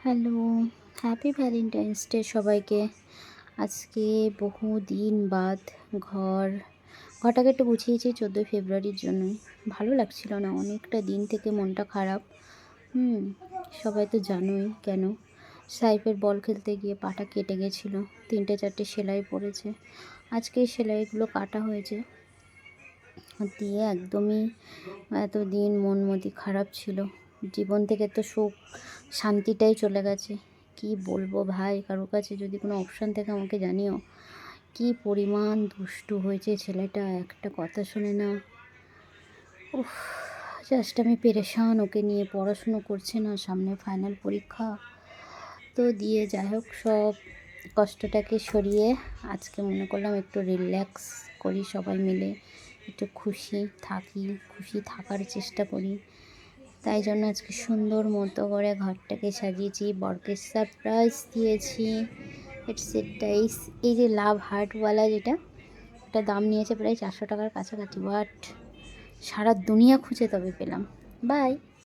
Hello, happy Valentine's day সবাইকে। আজকে বহু দিন বাদ ঘর ঘরটাকে একটু গুছিয়েছি 14ই ফেব্রুয়ারির জন্যই। ভালো লাগছিল না, অনেকটা দিন থেকে মনটা খারাপ। হুম, সবাই তো জানোই কেন। সাইফের বল খেলতে গিয়ে পাটা কেটে গেছিলো, 3-4টে সেলাই পড়েছে। আজকে এই সেলাইগুলো কাটা হয়েছে দিয়ে একদমই এতদিন মন মতি খারাপ ছিল। জীবন থেকে তো সুখ শান্তিটাই চলে গেছে। কি বলবো ভাই, কারোর কাছে যদি কোনো অপশান থাকে আমাকে জানিও। কি পরিমাণ দুষ্টু হয়েছে ছেলেটা, একটা কথা শোনে না। উফ, জাস্ট আমি পেরেশান ওকে নিয়ে। পড়াশুনো করছে না, সামনে ফাইনাল পরীক্ষা তো দিয়ে, যাই হোক সব কষ্টটাকে সরিয়ে আজকে মনে করলাম একটু রিল্যাক্স করি, সবাই মিলে একটু খুশি থাকি, খুশি থাকার চেষ্টা করি। তাই জন্য আজকে সুন্দর মতো করে ঘরটাকে সাজিয়েছি, বরকে সারপ্রাইজ দিয়েছি। ইটস এ টাইস। এই যে লাভ হার্টওয়ালা যেটা, এটা দাম নিয়েছে প্রায় 400 টাকার কাছাকাছি, বাট সারা দুনিয়া খুঁজে তবে পেলাম। বাই।